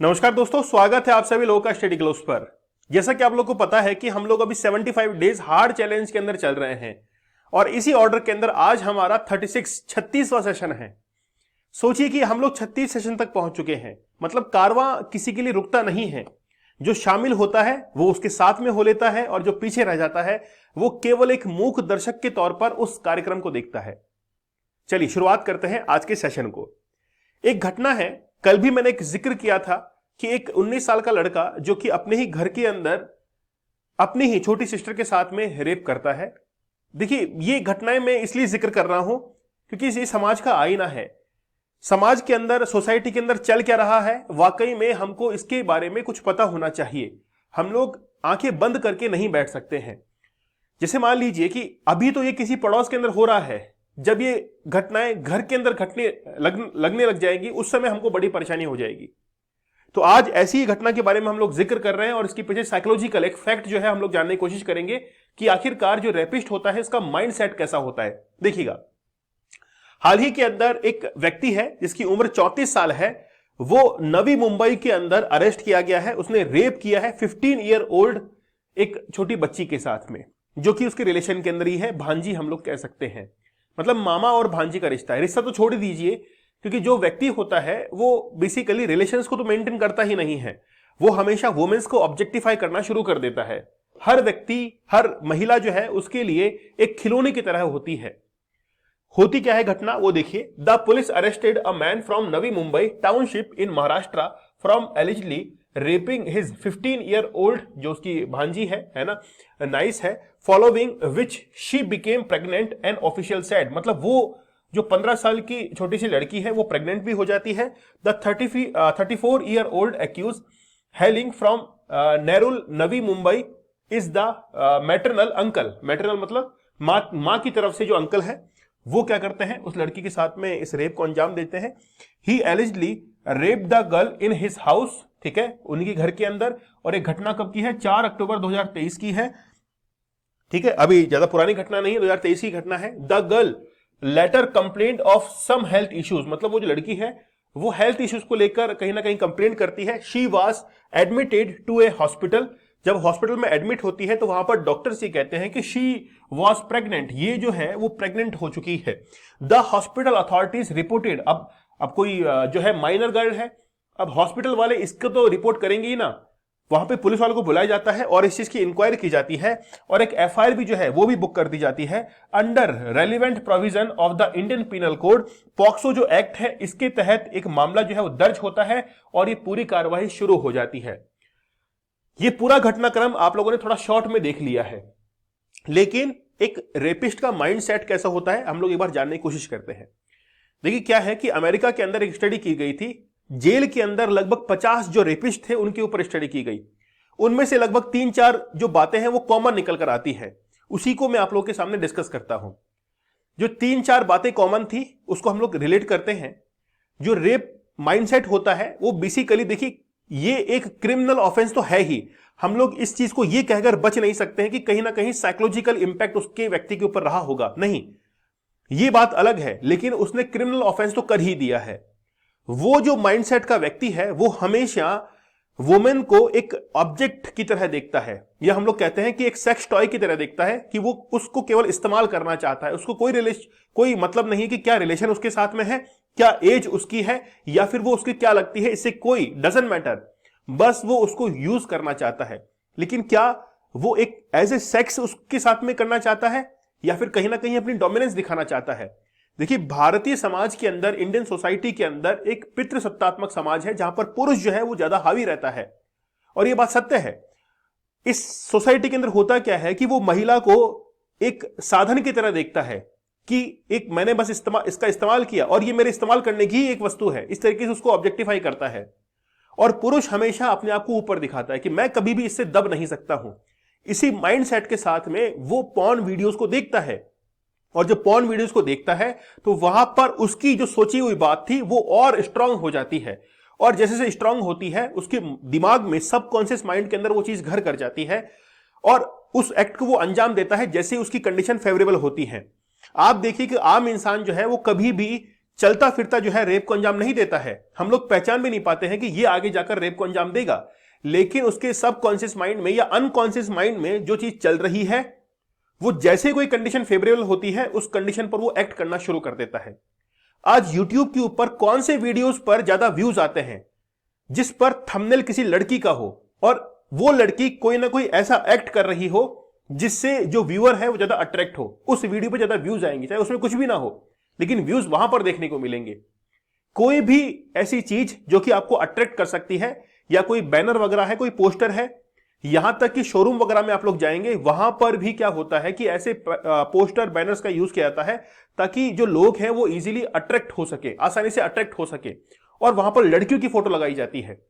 नमस्कार दोस्तों, स्वागत है आप सभी लोगों का स्टडी ग्लोव्स पर। जैसा कि आप लोगों को पता है कि हम लोग अभी 75 डेज हार्ड चैलेंज के अंदर चल रहे हैं और इसी ऑर्डर के अंदर आज हमारा 36वां सेशन है। सोचिए कि हम लोग 36 सेशन तक पहुंच चुके हैं, मतलब कारवां किसी के लिए रुकता नहीं है। जो शामिल होता है वो उसके साथ में हो लेता है और जो पीछे रह जाता है वो केवल एक मूक दर्शक के तौर पर उस कार्यक्रम को देखता है। चलिए शुरुआत करते हैं आज के सेशन को। एक घटना है, कल भी मैंने एक जिक्र किया था कि एक 19 साल का लड़का जो कि अपने ही घर के अंदर अपनी ही छोटी सिस्टर के साथ में रेप करता है। देखिए, ये घटनाएं मैं इसलिए जिक्र कर रहा हूं क्योंकि ये समाज का आईना है। समाज के अंदर, सोसाइटी के अंदर चल क्या रहा है, वाकई में हमको इसके बारे में कुछ पता होना चाहिए। हम लोग आंखें बंद करके नहीं बैठ सकते हैं। जैसे मान लीजिए कि अभी तो ये किसी पड़ोस के अंदर हो रहा है, जब ये घटनाएं घर के अंदर लगने लग जाएंगी उस समय हमको बड़ी परेशानी हो जाएगी। तो आज ऐसी ही घटना के बारे में हम लोग जिक्र कर रहे हैं और इसके पीछे साइकोलॉजिकल एक फैक्ट जो है हम लोग जानने की कोशिश करेंगे कि आखिरकार जो रेपिस्ट होता है इसका माइंडसेट कैसा होता है। देखिएगा, हाल ही के अंदर एक व्यक्ति है जिसकी उम्र 34 साल है, वो नवी मुंबई के अंदर अरेस्ट किया गया है। उसने रेप किया है 15 ईयर ओल्ड एक छोटी बच्ची के साथ में, जो कि उसके रिलेशन के अंदर ही है, भांजी हम लोग कह सकते हैं। मतलब मामा और भांजी का रिश्ता है। रिश्ता तो छोड़ दीजिए, क्योंकि जो व्यक्ति होता है वो बेसिकली रिलेशंस को तो मेंटेन करता ही नहीं है, वो हमेशा वुमेन्स को ऑब्जेक्टिफाई करना शुरू कर देता है। हर व्यक्ति, हर महिला जो है उसके लिए एक खिलौने की तरह होती है। होती क्या है घटना, वो देखिए। The police arrested a man from Navi Mumbai township in Maharashtra from allegedly rapping his 15 year old, जो उसकी भांजी है ना, नाइस है, following which she became pregnant and official said. मतलब वो जो 15 साल की छोटी सी लड़की है वो प्रेग्नेंट भी हो जाती है। The 34 year old accused hailing from Nerul Navi Mumbai is the maternal uncle. Maternal मतलब माँ की तरफ से जो अंकल है वो क्या करते हैं, उस लड़की के साथ में इस रेप को अंजाम देते हैं। He allegedly rape the girl in his house, ठीक है, उनके घर के अंदर। और एक घटना कब की है, 4 अक्टूबर 2023 की है, ठीक है, अभी ज्यादा पुरानी घटना नहीं है, 2023 की घटना है। The girl later complaint of some health issues, मतलब वो जो लड़की है वो हेल्थ इश्यूज को लेकर कहीं ना कहीं कंप्लेंट करती है। She was admitted to a hospital. जब हॉस्पिटल में एडमिट होती है तो वहां पर डॉक्टर्स ये कहते हैं कि शी वाज प्रेग्नेंट, ये जो है वो प्रेग्नेंट हो चुकी है। द हॉस्पिटल अथॉरिटीज रिपोर्टेड, अब कोई जो है माइनर गर्ल है, अब हॉस्पिटल वाले इसको तो रिपोर्ट करेंगे ही ना, वहां पे पुलिस वालों को बुलाया जाता है और इस चीज की इंक्वायरी की जाती है और एक एफआईआर भी जो है वो भी बुक कर दी जाती है under relevant provision of the Indian penal code. POCSO जो एक्ट है इसके तहत एक मामला जो है वो दर्ज होता है और ये पूरी कार्रवाई शुरू हो जाती है। ये पूरा घटनाक्रम आप लोगों ने थोड़ा शॉर्ट में देख लिया है, लेकिन एक रेपिस्ट का माइंडसेट कैसा होता है हम लोग एक बार जानने की कोशिश करते हैं। देखिए क्या है कि अमेरिका के अंदर एक स्टडी की गई थी, जेल के अंदर लगभग 50 जो रेपिस्ट थे उनके ऊपर स्टडी की गई। उनमें से लगभग 3-4 जो बातें हैं वो कॉमन निकल कर आती है, उसी को मैं आप लोगों के सामने डिस्कस करता हूं। जो 3-4 बातें कॉमन थी उसको हम लोग रिलेट करते हैं। जो रेप माइंडसेट होता है वो बेसिकली, देखिए, ये एक क्रिमिनल ऑफेंस तो है ही। हम लोग इस चीज को ये कहकर बच नहीं सकते हैं कि कहीं ना कहीं साइकोलॉजिकल इंपैक्ट उसके व्यक्ति के ऊपर रहा होगा, नहीं, ये बात अलग है, लेकिन उसने क्रिमिनल ऑफेंस तो कर ही दिया है। वो जो माइंडसेट का व्यक्ति है वो हमेशा वुमेन को एक ऑब्जेक्ट की तरह देखता है, या हम लोग कहते हैं कि एक सेक्स टॉय की तरह देखता है, कि वो उसको केवल इस्तेमाल करना चाहता है। उसको कोई मतलब नहीं कि क्या रिलेशन उसके साथ में है, क्या एज उसकी है, या फिर वो उसकी क्या लगती है, इससे कोई डजंट मैटर, बस वो उसको यूज करना चाहता है। लेकिन क्या वो एक एज ए सेक्स उसके साथ में करना चाहता है या फिर कहीं ना कहीं अपनी डोमिनेंस दिखाना चाहता है। देखिए, भारतीय समाज के अंदर, इंडियन सोसाइटी के अंदर एक पितृसत्तात्मक समाज है जहां पर पुरुष जो है वो ज्यादा हावी रहता है, और ये बात सत्य है। इस सोसाइटी के अंदर होता क्या है कि वो महिला को एक साधन की तरह देखता है कि एक मैंने बस इसका इस्तेमाल किया और ये मेरे इस्तेमाल करने की एक वस्तु है, इस तरीके से उसको ऑब्जेक्टिफाई करता है। और पुरुष हमेशा अपने आप को ऊपर दिखाता है कि मैं कभी भी इससे दब नहीं सकता हूं। इसी माइंडसेट के साथ में वो पॉर्न वीडियोस को देखता है, और जब पॉर्न वीडियोस को देखता है तो वहां पर उसकी जो सोची हुई बात थी वो और स्ट्रांग हो जाती है, और जैसे जैसे स्ट्रांग होती है उसके दिमाग में, सबकॉन्शियस माइंड के अंदर वो चीज घर कर जाती है और उस एक्ट को वो अंजाम देता है जैसे उसकी कंडीशन फेवरेबल होती है। आप देखिए कि आम इंसान जो है वो कभी भी चलता फिरता जो है रेप को अंजाम नहीं देता है। हम लोग पहचान भी नहीं पाते हैं कि ये आगे जाकर रेप को अंजाम देगा, लेकिन उसके सबकॉन्शियस माइंड में या अनकॉन्शियस माइंड में जो चीज चल रही है, वो जैसे कोई कंडीशन फेवरेबल होती है उस कंडीशन पर वो एक्ट करना शुरू कर देता है। आज YouTube के ऊपर कौन से वीडियोस पर ज्यादा व्यूज आते हैं जिस पर थंबनेल किसी लड़की का हो और वो लड़की कोई ना कोई ऐसा एक्ट कर रही हो जिससे जो व्यूअर है वो ज्यादा अट्रैक्ट हो, उस वीडियो पे ज्यादा व्यूज आएंगे, चाहे उसमें कुछ भी ना हो लेकिन व्यूज वहां पर देखने को मिलेंगे। कोई भी ऐसी चीज जो कि आपको अट्रैक्ट कर सकती है, या कोई बैनर वगैरह है, कोई पोस्टर है, यहां तक कि शोरूम वगैरह में आप लोग जाएंगे, वहां पर भी क्या होता है कि ऐसे पोस्टर बैनर्स का यूज किया जाता है ताकि जो लोग हैं वो इजीली अट्रैक्ट हो सके, आसानी से अट्रैक्ट हो सके, और वहां पर लड़कियों की फोटो लगाई जाती है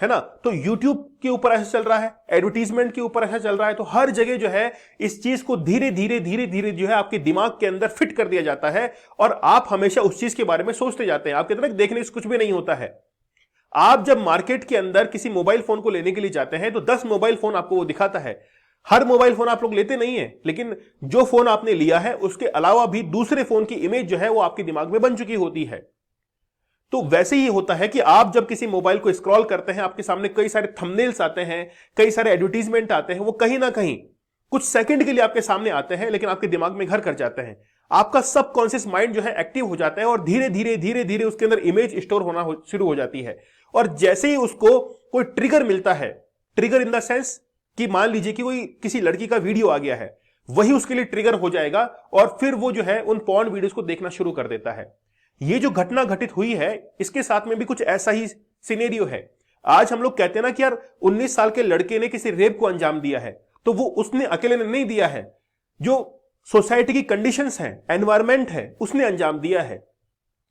ना। तो YouTube के ऊपर ऐसा चल रहा है, एडवर्टीजमेंट के ऊपर ऐसा चल रहा है, तो हर जगह जो है इस चीज को धीरे धीरे जो है आपके दिमाग के अंदर फिट कर दिया जाता है और आप हमेशा उस चीज के बारे में सोचते जाते हैं। आपके तरफ देखने से कुछ भी नहीं होता है। आप जब मार्केट के अंदर किसी मोबाइल फोन को लेने के लिए जाते हैं तो 10 मोबाइल फोन आपको वो दिखाता है। हर मोबाइल फोन आप लोग लेते नहीं है, लेकिन जो फोन आपने लिया है उसके अलावा भी दूसरे फोन की इमेज जो है वो आपके दिमाग में बन चुकी होती है। तो वैसे ही होता है कि आप जब किसी मोबाइल को स्क्रॉल करते हैं, आपके सामने कई सारे थंबनेल्स आते हैं, कई सारे एडवर्टीजमेंट आते हैं, वो कहीं ना कहीं कुछ सेकंड के लिए आपके सामने आते हैं लेकिन आपके दिमाग में घर कर जाते हैं। आपका सबकॉन्शियस माइंड जो है एक्टिव हो जाता है और धीरे धीरे उसके अंदर इमेज स्टोर होना शुरू हो जाती है। और जैसे ही उसको कोई ट्रिगर मिलता है, ट्रिगर इन द सेंस कि मान लीजिए कि कोई किसी लड़की का वीडियो आ गया है, वही उसके लिए ट्रिगर हो जाएगा और फिर वो जो है उन पॉर्न वीडियोस को देखना शुरू कर देता है। ये जो घटना घटित हुई है इसके साथ में भी कुछ ऐसा ही सिनेरियो है। आज हम लोग कहते हैं ना कि यार 19 साल के लड़के ने किसी रेप को अंजाम दिया है, तो वो उसने अकेले ने नहीं दिया है, जो सोसाइटी की कंडीशंस हैं, एनवायरमेंट है, उसने अंजाम दिया है।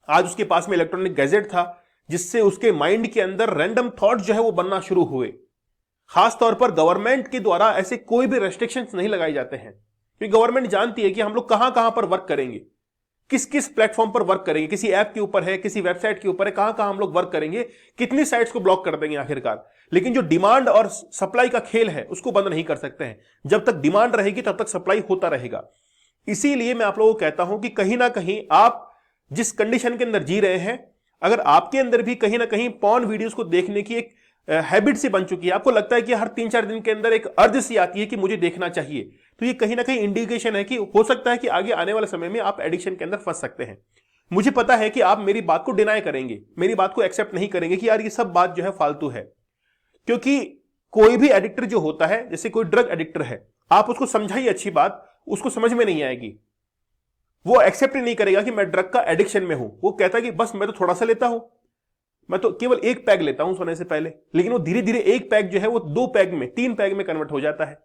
आज उसके पास में इलेक्ट्रॉनिक गैजेट था जिससे उसके माइंड के अंदर रैंडम थॉट जो है वो बनना शुरू हुए। खासतौर पर गवर्नमेंट के द्वारा ऐसे कोई भी रेस्ट्रिक्शंस नहीं लगाए जाते हैं, क्योंकि गवर्नमेंट जानती है कि हम लोग कहां कहां पर वर्क करेंगे, किस किस प्लेटफॉर्म पर वर्क करेंगे, किसी ऐप के ऊपर है, किसी वेबसाइट के ऊपर है, कहां कहां हम लोग वर्क करेंगे, कितनी साइट्स को ब्लॉक कर देंगे आखिरकार। लेकिन जो डिमांड और सप्लाई का खेल है उसको बंद नहीं कर सकते हैं। जब तक डिमांड रहेगी तब तक सप्लाई होता रहेगा। इसीलिए मैं आप लोगों को कहता हूं कि कहीं ना कहीं आप जिस कंडीशन के अंदर जी रहे हैं, अगर आपके अंदर भी कहीं ना कहीं पॉर्न वीडियोस को देखने की एक हैबिट सी बन चुकी है, आपको लगता है कि हर 3-4 दिन के अंदर एक अर्ज सी आती है कि मुझे देखना चाहिए, तो ये कहीं ना कहीं इंडिकेशन है कि हो सकता है कि आगे आने वाले समय में आप एडिक्शन के अंदर फंस सकते हैं। मुझे पता है कि आप मेरी बात को डिनाई करेंगे, मेरी बात को एक्सेप्ट नहीं करेंगे कि यार ये सब बात जो है फालतू है, क्योंकि कोई भी एडिक्टर जो होता है, जैसे कोई ड्रग एडिक्टर है, आप उसको समझाइए अच्छी बात, उसको समझ में नहीं आएगी, वो एक्सेप्ट नहीं करेगा कि मैं ड्रग का एडिक्शन में हूं। वो कहता है कि बस मैं तो थोड़ा सा लेता हूं, मैं तो केवल 1 पैग लेता हूं सोने से पहले, लेकिन वो धीरे धीरे 1 पैग जो है वो 2 पैग में, 3 पैग में कन्वर्ट हो जाता है।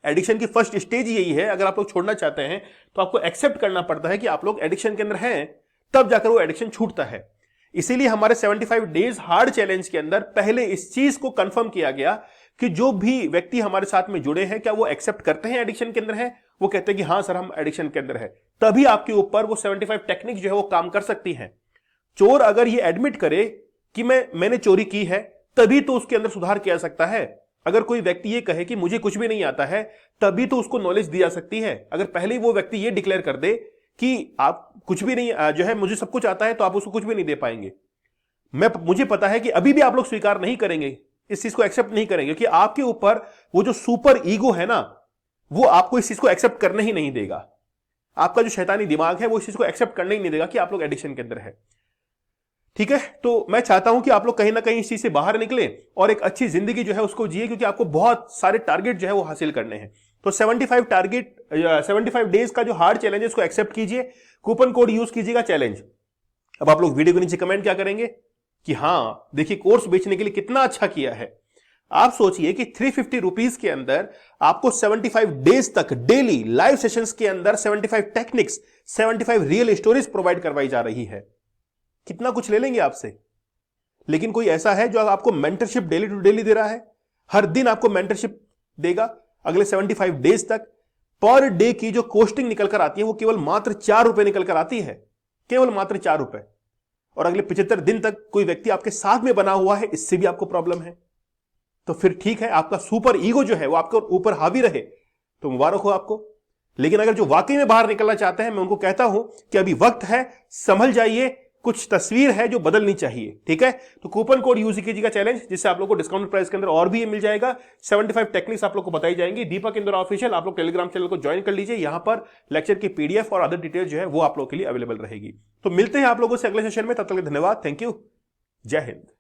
एडिक्शन की फर्स्ट स्टेज यही है। अगर आप लोग छोड़ना चाहते हैं तो आपको एक्सेप्ट करना पड़ता है कि आप लोग एडिक्शन के अंदर हैं, तब जाकर वो एडिक्शन छूटता है। इसीलिए हमारे 75 डेज हार्ड चैलेंज के अंदर पहले इस चीज को कंफर्म किया गया कि जो भी व्यक्ति हमारे साथ में जुड़े हैं, क्या वो एक्सेप्ट करते हैं एडिक्शन के अंदर है। वो कहते हैं कि हाँ सर हम एडिक्शन के अंदर है, तभी आपके ऊपर वो 75 टेक्निक जो है वो काम कर सकती हैं। चोर अगर ये एडमिट करे कि मैंने चोरी की है, तभी तो उसके अंदर सुधार किया जा सकता है। अगर कोई व्यक्ति ये कहे कि मुझे कुछ भी नहीं आता है, तभी तो उसको नॉलेज दी जा सकती है। अगर पहले ही वो व्यक्ति ये डिक्लेयर कर दे कि आप कुछ भी नहीं जो है, मुझे सब कुछ आता है, तो आप उसको कुछ भी नहीं दे पाएंगे। मुझे पता है कि अभी भी आप लोग स्वीकार नहीं करेंगे, इस चीज को एक्सेप्ट नहीं करेंगे, कि आपके ऊपर वो जो सुपर ईगो है ना, वो आपको इस चीज को एक्सेप्ट करने ही नहीं देगा। आपका जो शैतानी दिमाग है वो इस चीज को एक्सेप्ट करने ही नहीं देगा कि आप लोग एडिक्शन के अंदर है। ठीक है, तो मैं चाहता हूं कि आप लोग कहीं ना कहीं इस चीज से बाहर निकले और एक अच्छी जिंदगी जो है उसको जिए, क्योंकि आपको बहुत सारे टारगेट जो है वो हासिल करने हैं। तो 75 डेज का जो हार्ड चैलेंज है उसको एक्सेप्ट कीजिए, कूपन कोड यूज कीजिएगा चैलेंज। अब आप लोग वीडियो के नीचे कमेंट क्या करेंगे कि हाँ देखिए कोर्स बेचने के लिए कितना अच्छा किया है। आप सोचिए कि 350 रुपीज के अंदर आपको 75 डेज तक डेली लाइव सेशंस के अंदर 75 टेक्निक्स, 75 रियल स्टोरीज प्रोवाइड करवाई जा रही है। कितना कुछ ले लेंगे आपसे। लेकिन कोई ऐसा है जो आपको मेंटरशिप डेली टू डेली दे रहा है, हर दिन आपको मेंटरशिप देगा अगले 75 डेज तक। पर डे की जो कॉस्टिंग निकल कर आती है वो केवल मात्र 4 रुपए निकल कर आती है, केवल मात्र 4 रुपए। और अगले 75 दिन तक कोई व्यक्ति आपके साथ में बना हुआ है, इससे भी आपको प्रॉब्लम है। तो फिर ठीक है, आपका सुपर ईगो जो है वो आपके ऊपर हावी रहे, तो मुबारक हो आपको। लेकिन अगर जो वाकई में बाहर निकलना चाहते हैं, मैं उनको कहता हूं कि अभी वक्त है, संभल जाइए, कुछ तस्वीर है जो बदलनी चाहिए। ठीक है, तो कूपन कोड यूज कीजिएगा चैलेंज, जिससे आप लोग को डिस्काउंट प्राइस के अंदर और भी ये मिल जाएगा। 75 टेक्निक्स आप लोग को बताई जाएंगी। दीपक इंदौर ऑफिशियल, आप लोग टेलीग्राम चैनल को ज्वाइन कर लीजिए। यहां पर लेक्चर की पीडीएफ और अदर डिटेल जो है वो आप लोग के लिए अवेलेबल रहेगी। तो मिलते हैं आप लोगों से अगले सेशन में, तब तक के धन्यवाद, थैंक यू, जय हिंद।